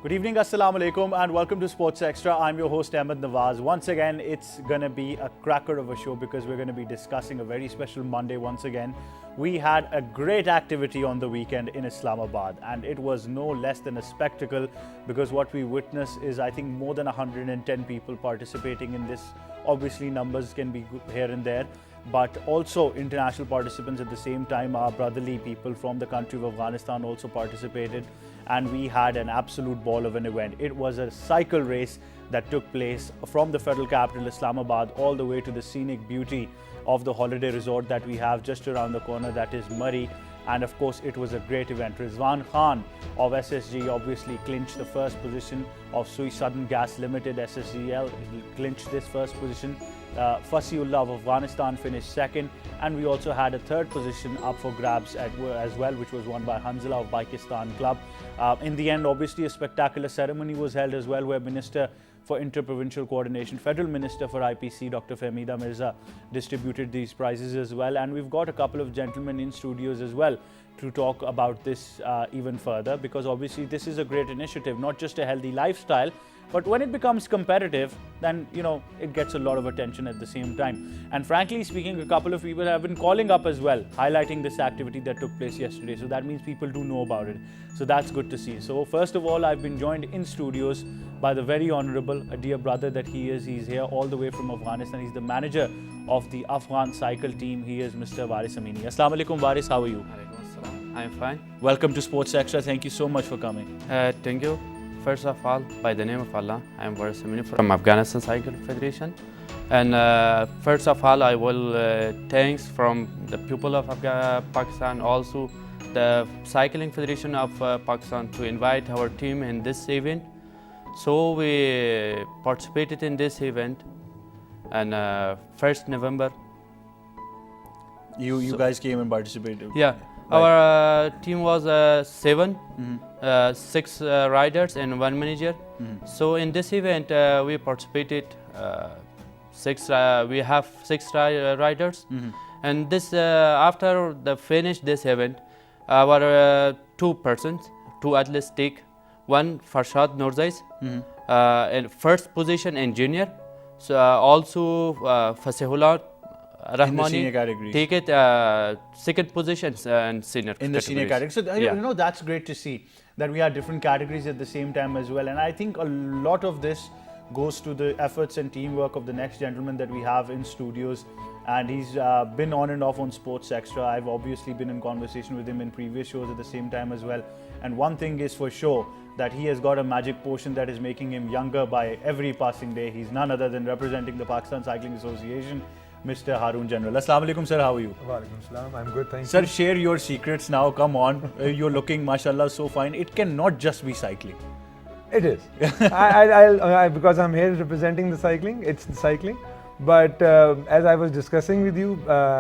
Good evening, Assalamu Alaikum, and welcome to Sports Extra. I'm your host, Ahmad Nawaz. Once again, it's going to be a cracker of a show because we're going to be discussing a very special Monday once again. We had a great activity on the weekend in Islamabad, and it was no less than a spectacle because what we witnessed is, I think, more than 110 people participating in this. Obviously, numbers can be here and there, but also international participants at the same time. Our brotherly people from the country of Afghanistan also participated, and we had an absolute ball of an event. It was a cycle race that took place from the federal capital Islamabad all the way to the scenic beauty of the holiday resort that we have just around the corner, that is Murree. And of course, it was a great event. Rizwan Khan of SSG obviously clinched the first position of Sui Southern Gas Limited, SSGL, clinched this first position. Fasiullah of Afghanistan finished second, and we also had a third position up for grabs as well, which was won by Hanzala of Pakistan Club. In the end, obviously, a spectacular ceremony was held as well, where Minister for Inter-Provincial Coordination, Federal Minister for IPC, Dr. Fahmida Mirza, distributed these prizes as well. And we've got a couple of gentlemen in studios as well to talk about this even further, because obviously this is a great initiative, not just a healthy lifestyle, but when it becomes competitive, then, you know, it gets a lot of attention at the same time. And frankly speaking, a couple of people have been calling up as well, highlighting this activity that took place yesterday. So that means people do know about it. So that's good to see. So first of all, I've been joined in studios by the very honorable, a dear brother that he is. He's here all the way from Afghanistan. He's the manager of the Afghan cycle team. He is Mr. Waris AMNI. Assalamu alaikum, Waris. How are you? I'm fine. Welcome to Sports Extra. Thank you so much for coming. Thank you. First of all, by the name of Allah, I am Waris AMNI from Afghanistan Cycle Federation. And first of all, I will thanks from the people of Pakistan, also the Cycling Federation of Pakistan, to invite our team in this event. So we participated in this event, and 1st November. You guys came and participated? Yeah. Right. Our team was 7, 6 riders and 1 manager. So in this event, we participated. We have 6 riders, and this after the finish this event, our 2 persons, 2 athletes take 1 Farshad Nurzais, in first position and junior. So also Fasihullah Rahmani take it second position and senior. In the senior category. So you know, that's great to see that we have different categories at the same time as well. And I think a lot of this goes to the efforts and teamwork of the next gentleman that we have in studios. And he's been on and off on Sports Extra. I've obviously been in conversation with him in previous shows at the same time as well. And one thing is for sure, that he has got a magic potion that is making him younger by every passing day. He's none other than representing the Pakistan Cycling Association, Mr. Harun General. Assalamu alaikum, sir. How are you? Walaikum salam. I'm good, thank you. Sir, share your secrets now. Come on. You're looking, mashallah, so fine. It cannot just be cycling. It is. Because I'm here representing the cycling, it's the cycling. But as I was discussing with you,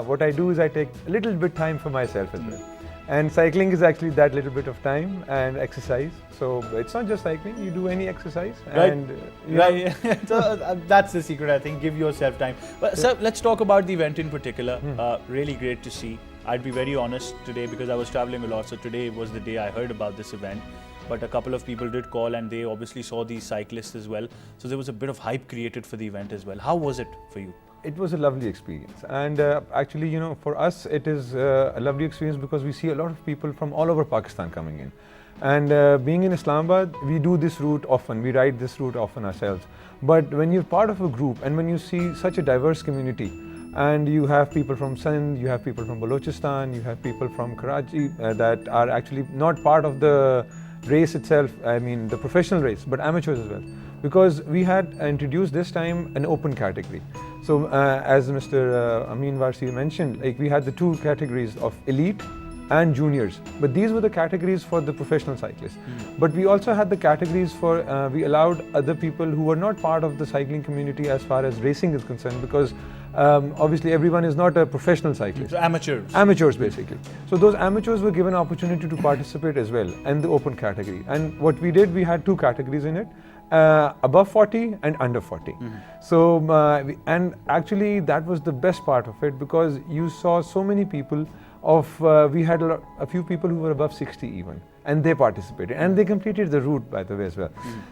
what I do is I take a little bit time for myself as well. And cycling is actually that little bit of time and exercise. So it's not just cycling, you do any exercise. Right. And, right. So, that's the secret, I think. Give yourself time. But sir, let's talk about the event in particular. Really great to see. I'd be very honest today because I was traveling a lot. So today was the day I heard about this event. But a couple of people did call, and they obviously saw these cyclists as well. So there was a bit of hype created for the event as well. How was it for you? It was a lovely experience, and actually, you know, for us it is a lovely experience because we see a lot of people from all over Pakistan coming in. And being in Islamabad, we do this route often, we ride this route often ourselves. But when you're part of a group and when you see such a diverse community, and you have people from Sindh, you have people from Balochistan, you have people from Karachi that are actually not part of the race itself, I mean the professional race, but amateurs as well. Because we had introduced this time an open category. So as Mr. Amin Warsi mentioned, like we had the 2 categories of elite and juniors, but these were the categories for the professional cyclists. But we also had the categories for, we allowed other people who were not part of the cycling community as far as racing is concerned, because obviously everyone is not a professional cyclist. So amateurs. Amateurs basically. So those amateurs were given opportunity to participate as well in the open category. And what we did, we had 2 categories in it. Above 40 and under 40. So, and actually that was the best part of it, because you saw so many people we had a few people who were above 60 even, and they participated, and they completed the route, by the way, as well.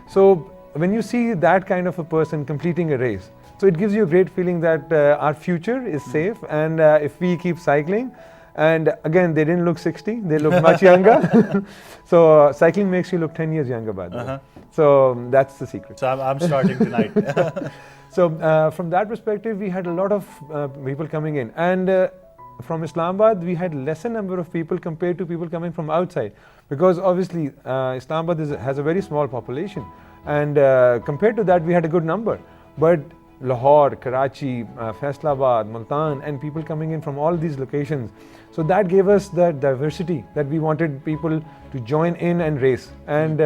So when you see that kind of a person completing a race, so it gives you a great feeling that our future is safe, and if we keep cycling, and again, they didn't look 60, they look much younger. So cycling makes you look 10 years younger, by the way. So that's the secret. So I'm starting tonight. So from that perspective, we had a lot of people coming in, and from Islamabad, we had lesser number of people compared to people coming from outside, because obviously Islamabad has a very small population, and compared to that, we had a good number. But Lahore, Karachi, Faisalabad, Multan, and people coming in from all these locations. So that gave us the diversity that we wanted people to join in and race. And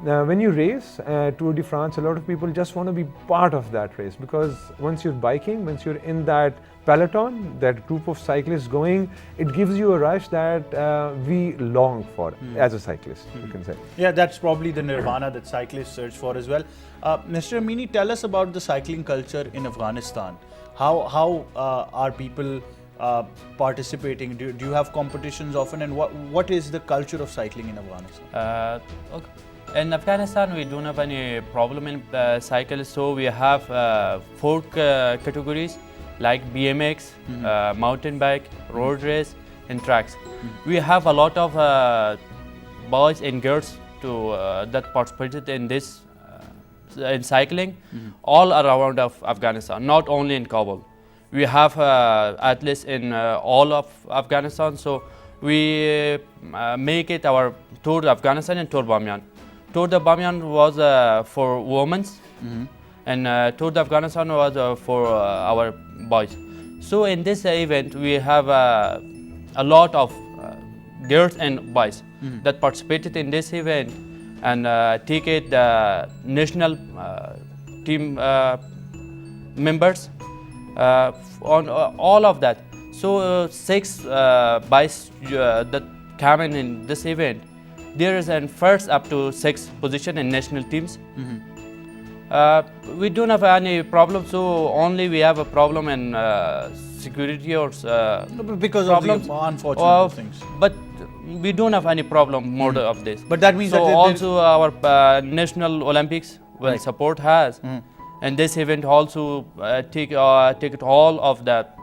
when you race Tour de France, a lot of people just want to be part of that race, because once you're biking, once you're in that peloton, that group of cyclists going, it gives you a rush that we long for as a cyclist, you can say. Yeah, that's probably the nirvana that cyclists search for as well. Mr. Amini, tell us about the cycling culture in Afghanistan. How are people participating? Do you have competitions often, and what is the culture of cycling in Afghanistan? Okay. In Afghanistan, we don't have any problem in cycle, so we have 4 categories like BMX, mountain bike, road race, and tracks. We have a lot of boys and girls that participated in this in cycling all around of Afghanistan, not only in Kabul. We have athletes in all of Afghanistan, so we make it our Tour de Afghanistan and Tour Bamiyan. Tour de Bamiyan was for women, and Tour de Afghanistan was for our boys. So in this event, we have a lot of girls and boys that participated in this event and take it the national team members on all of that. So 6 boys that came in this event, there is an first up to 6th position in national teams. We don't have any problem, so only we have a problem in security or because problems of the unfortunate things. But we don't have any problem more of this. But that means so that also our National Olympics will support has, and this event also take it all of that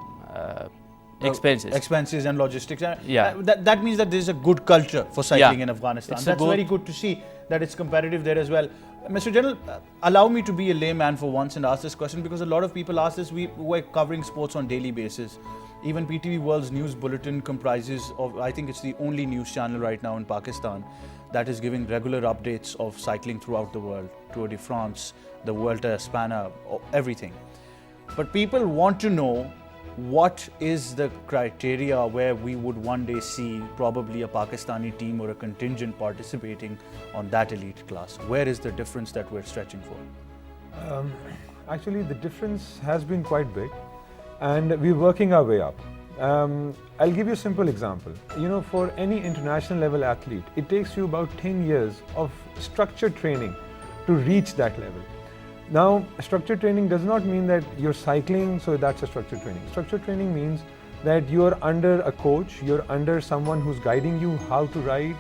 expenses and logistics. Yeah. That means that there is a good culture for cycling in Afghanistan. It's That's very good to see that it's competitive there as well. Mr. General, allow me to be a layman for once and ask this question, because a lot of people ask this. We're covering sports on daily basis. Even PTV World's news bulletin comprises of, I think it's the only news channel right now in Pakistan that is giving regular updates of cycling throughout the world. Tour de France, the Vuelta a España, everything. But people want to know, what is the criteria where we would one day see probably a Pakistani team or a contingent participating on that elite class? Where is the difference that we're stretching for? Actually, the difference has been quite big, and we're working our way up. I'll give you a simple example. You know, for any international level athlete, it takes you about 10 years of structured training to reach that level. Now, structured training does not mean that you're cycling, so that's a structured training. Structured training means that you're under a coach, you're under someone who's guiding you how to ride,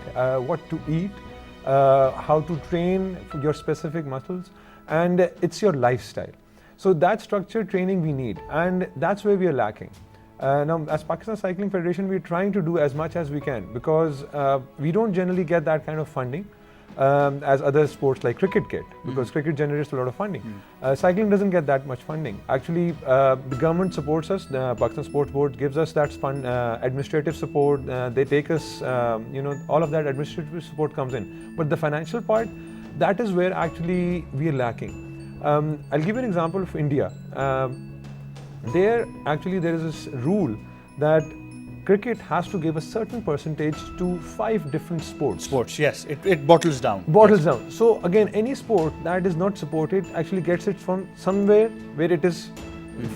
what to eat, how to train your specific muscles, and it's your lifestyle. So that structured training we need, and that's where we are lacking. Now, as Pakistan Cycling Federation, we're trying to do as much as we can, because we don't generally get that kind of funding as other sports like cricket get, because cricket generates a lot of funding. Cycling doesn't get that much funding. Actually, the government supports us. The Pakistan Sports Board gives us that administrative support. They take us, all of that administrative support comes in. But the financial part, that is where actually we are lacking. I'll give you an example of India. There is this rule that cricket has to give a certain percentage to 5 different sports. Yes, it bottles down. Down. So again, any sport that is not supported actually gets it from somewhere where it is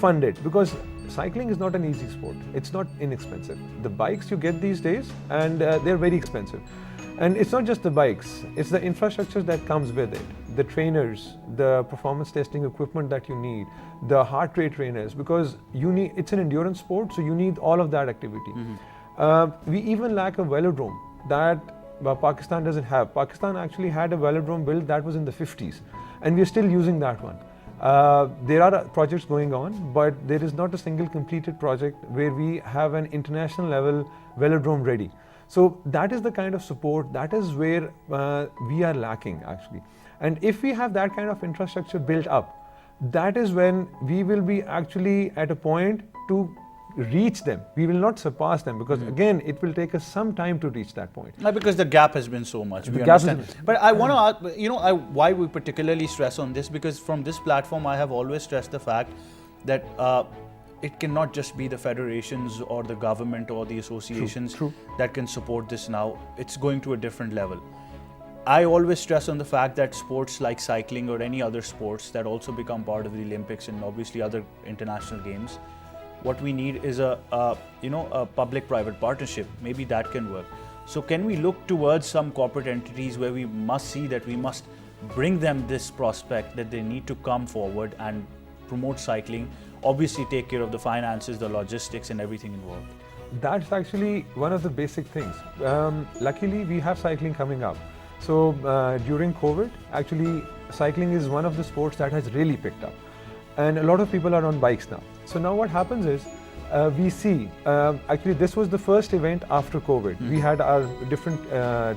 funded, because cycling is not an easy sport. It's not inexpensive. The bikes you get these days, and they're very expensive. And it's not just the bikes, it's the infrastructure that comes with it. The trainers, the performance testing equipment that you need, the heart rate trainers, because it's an endurance sport, so you need all of that activity. We even lack a velodrome that Pakistan doesn't have. Pakistan actually had a velodrome built that was in the 50s, and we're still using that one. There are projects going on, but there is not a single completed project where we have an international level velodrome ready. So that is the kind of support, that is where we are lacking actually. And if we have that kind of infrastructure built up, that is when we will be actually at a point to reach them. We will not surpass them because again, it will take us some time to reach that point. Because the gap has been so much. We understand. But I want to ask, why we particularly stress on this, because from this platform, I have always stressed the fact that it cannot just be the federations or the government or the associations that can support this now. It's going to a different level. I always stress on the fact that sports like cycling or any other sports that also become part of the Olympics and obviously other international games, what we need is a public-private partnership. Maybe that can work. So can we look towards some corporate entities where we must see that we must bring them this prospect that they need to come forward and promote cycling, obviously take care of the finances, the logistics and everything involved? That's actually one of the basic things. Luckily, we have cycling coming up. So during COVID, actually cycling is one of the sports that has really picked up. And a lot of people are on bikes now. So now what happens is, we see, actually this was the first event after COVID. We had our different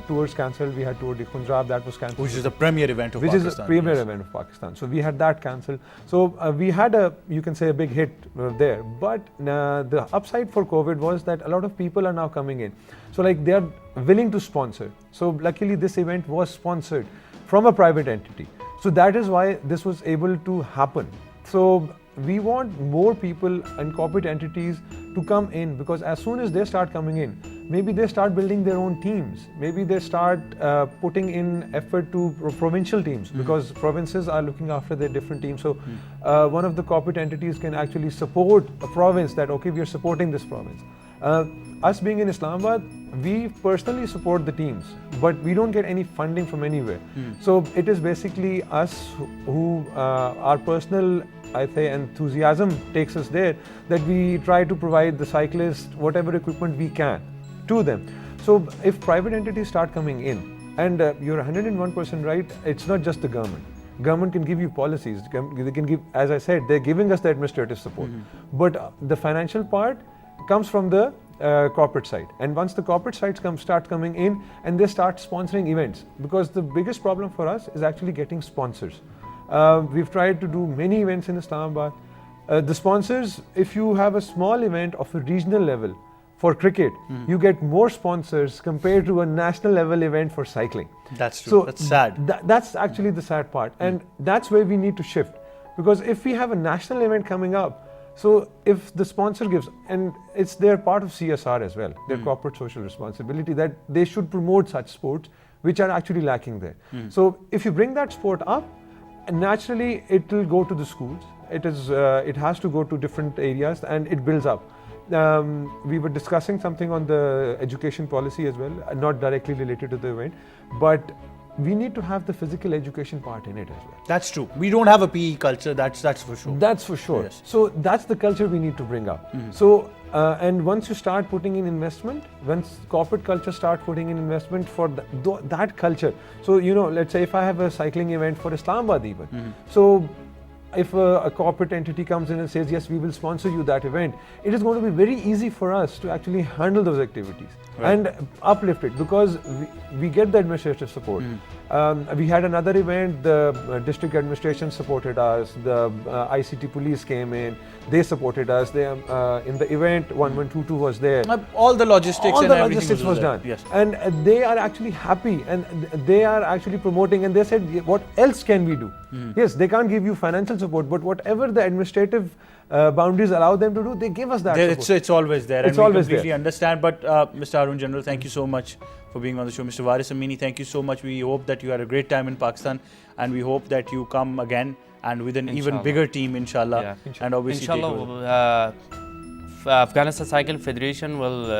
tours cancelled. We had Tour de Punjab, that was cancelled. Which is the premier event of Pakistan. Which is the premier event of Pakistan. So we had that cancelled. So we had you can say a big hit there. But the upside for COVID was that a lot of people are now coming in. So like they are willing to sponsor. So luckily this event was sponsored from a private entity. So that is why this was able to happen. So we want more people and corporate entities to come in, because as soon as they start coming in, maybe they start building their own teams. Maybe they start putting in effort to provincial teams, because provinces are looking after their different teams. So one of the corporate entities can actually support a province that, okay, we are supporting this province. Us being in Islamabad, we personally support the teams, but we don't get any funding from anywhere. So it is basically us who our personal, I say, enthusiasm takes us there, that we try to provide the cyclists whatever equipment we can to them. So if private entities start coming in, and you're 101% right, it's not just the government. Government can give you policies, they can give, as I said, they're giving us the administrative support. But the financial part comes from the corporate side. And once the corporate sides start coming in and they start sponsoring events, because the biggest problem for us is actually getting sponsors. We've tried to do many events in Islamabad. The sponsors, if you have a small event of a regional level for cricket, you get more sponsors compared to a national level event for cycling. That's true. So that's sad. That's actually the sad part. And that's where we need to shift. Because if we have a national event coming up, so if the sponsor gives, and it's their part of CSR as well, their corporate social responsibility, that they should promote such sports which are actually lacking there. So if you bring that sport up, naturally it will go to the schools. It has to go to different areas and it builds up. We were discussing something on the education policy as well, not directly related to the event, but we need to have the physical education part in it as well. That's true. We don't have a PE culture, that's for sure. That's for sure. Yes. So that's the culture we need to bring up. So, and once you start putting in investment, once corporate culture start putting in investment for that culture. So, let's say if I have a cycling event for Islamabad even. So, if a corporate entity comes in and says, yes, we will sponsor you that event, it is going to be very easy for us to actually handle those activities and uplift it, because we get the administrative support. We had another event, the district administration supported us, the ICT police came in, they supported us. They, in the event, 1122 was there. All the logistics All and the everything logistics was done. Yes. And they are actually happy and they are actually promoting, and they said, what else can we do? Yes, they can't give you financial support, but whatever the administrative boundaries allow them to do, they give us that support. It's always there. It's and always we completely there. understand. But Mr. Arun General, thank you so much for being on the show. Mr. Waris AMNI, thank you so much. We hope that you had a great time in Pakistan, and we hope that you come again and with an even bigger team, inshallah. Yeah. And obviously, inshallah, Afghanistan Cycle Federation will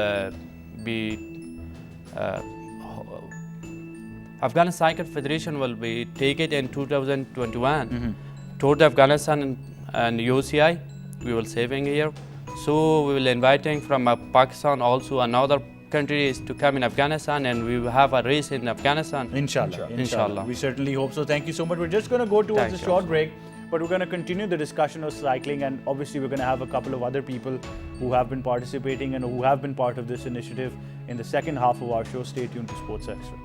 Afghanistan Cycle Federation will be take it in 2021 toward Afghanistan and UCI. We will saving here So we will inviting from Pakistan also another countries to come in Afghanistan, and we will have a race in Afghanistan. Inshallah. Inshallah. We certainly hope so. Thank you so much. We're just going to go towards Thank a you. short break, but we're going to continue the discussion of cycling, and obviously we're going to have a couple of other people who have been participating and who have been part of this initiative in the second half of our show. Stay tuned to Sports Extra.